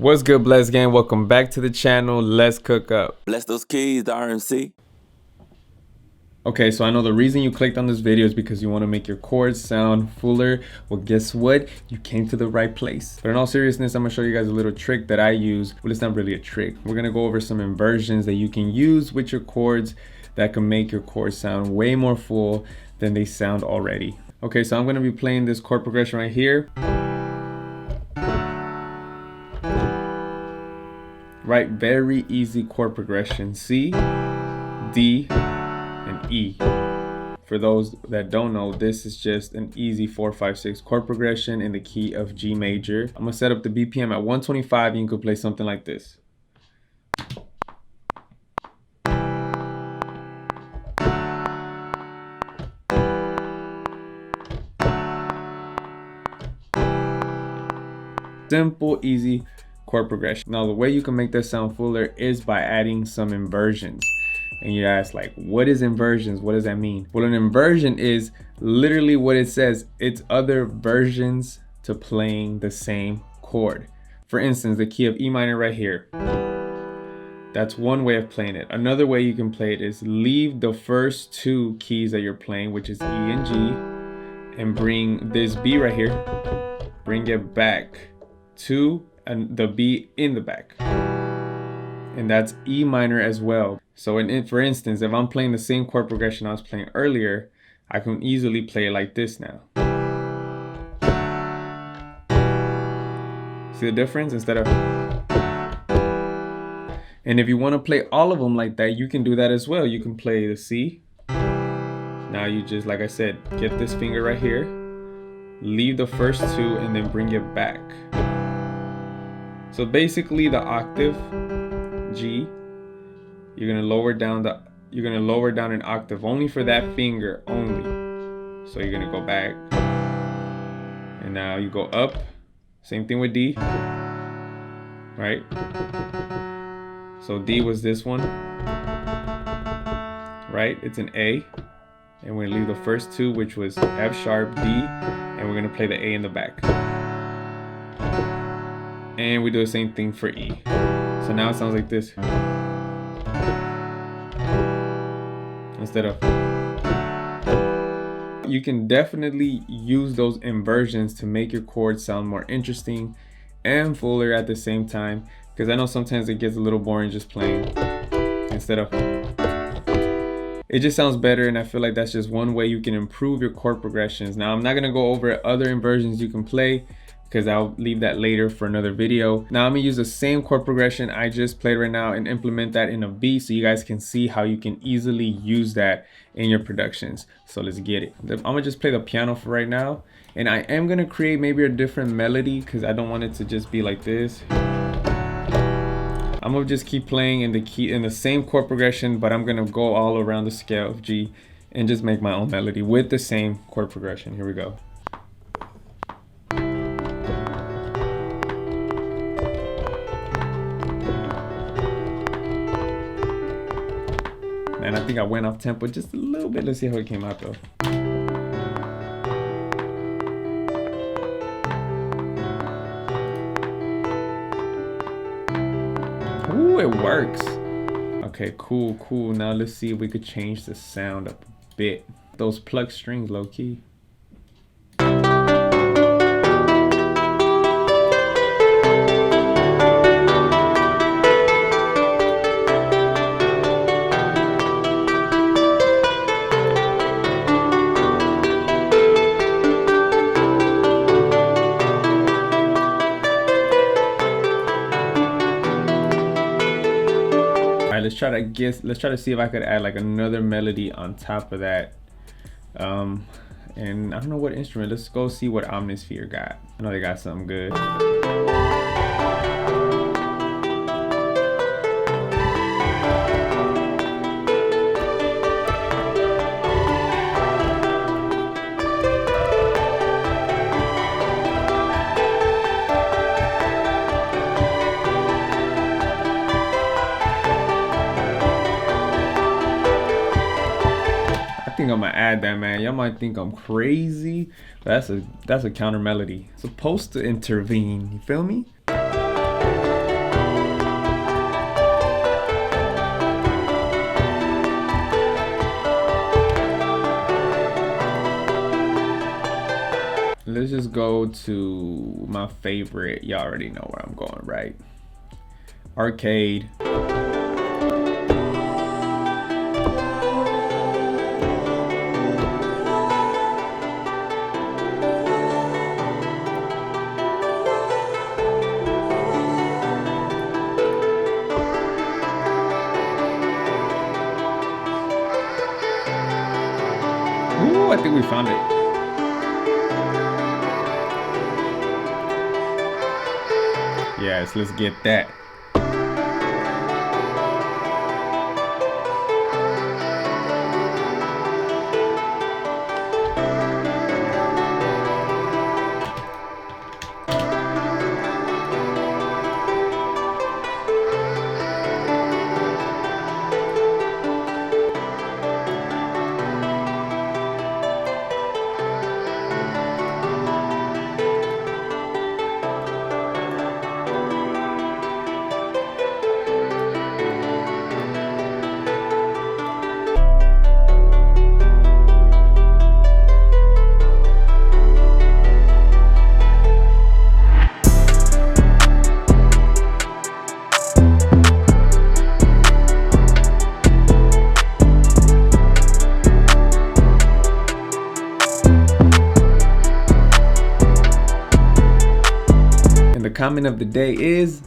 What's good, Bless Gang? Welcome back to the channel. Let's cook up. Bless those keys, the RMC. Okay, so I know the reason you clicked on this video is because you want to make your chords sound fuller. Well, guess what? You came to the right place. But in all seriousness, I'm gonna show you guys a little trick that I use. Well, it's not really a trick. We're gonna go over some inversions that you can use with your chords that can make your chords sound way more full than they sound already. Okay, so I'm gonna be playing this chord progression right here. Right, very easy chord progression. C, D, and E. For those that don't know, this is just an easy 4-5-6 chord progression in the key of G major. I'm gonna set up the BPM at 125 and you can play something like this. Simple, easy chord progression. Now the way you can make this sound fuller is by adding some inversions. And you ask, like, what is inversions? What does that mean? Well, an inversion is literally what it says. It's other versions to playing the same chord. For instance, the key of E minor right here. That's one way of playing it. Another way you can play it is leave the first two keys that you're playing, which is E and G, and bring this B right here, bring it back to the B in the back. And that's E minor as well. So for instance, if I'm playing the same chord progression I was playing earlier, I can easily play it like this now. See the difference? Instead of... And if you want to play all of them like that, you can do that as well. You can play the C. Now you just, like I said, get this finger right here, leave the first two, and then bring it back. So basically the octave G, you're gonna lower down an octave only for that finger only. So you're gonna go back, and now you go up. Same thing with D, right? So D was this one, right? It's an A, and we're gonna leave the first two, which was F sharp, D, and we're gonna play the A in the back. And we do the same thing for E. So now it sounds like this. Instead of... You can definitely use those inversions to make your chords sound more interesting and fuller at the same time. Because I know sometimes it gets a little boring just playing. Instead of... It just sounds better, and I feel like that's just one way you can improve your chord progressions. Now, I'm not going to go over other inversions you can play, because I'll leave that later for another video. Now I'm gonna use the same chord progression I just played right now and implement that in a beat so you guys can see how you can easily use that in your productions. So let's get it. I'm gonna just play the piano for right now, and I am gonna create maybe a different melody because I don't want it to just be like this. I'm gonna just keep playing in the same chord progression, but I'm gonna go all around the scale of G and just make my own melody with the same chord progression. Here we go. And I think I went off tempo just a little bit. Let's see how it came out though. Ooh, it works. Okay, cool. Now let's see if we could change the sound up a bit. Those plucked strings low key. Let's try to see if I could add like another melody on top of that. And I don't know what instrument. Let's go see what Omnisphere got. I know they got something good. think I'm gonna add that, man. Y'all might think I'm crazy, but that's a counter melody. It's supposed to intervene. You feel me? go to my favorite. Y'all already know where I'm going, right? Arcade. Ooh, I think we found it. Yes, let's get that. The comment of the day is,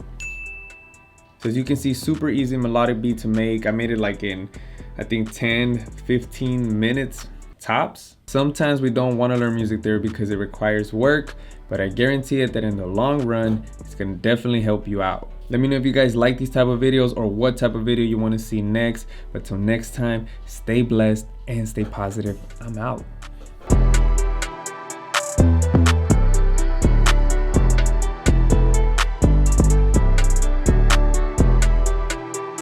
so as you can see, super easy melodic beat to make. I made it like in, I think 10-15 minutes tops. Sometimes we don't want to learn music theory because it requires work, but I guarantee it that in the long run, it's gonna definitely help you out. Let me know if you guys like these type of videos or what type of video you want to see next. But till next time, stay blessed and stay positive. I'm out.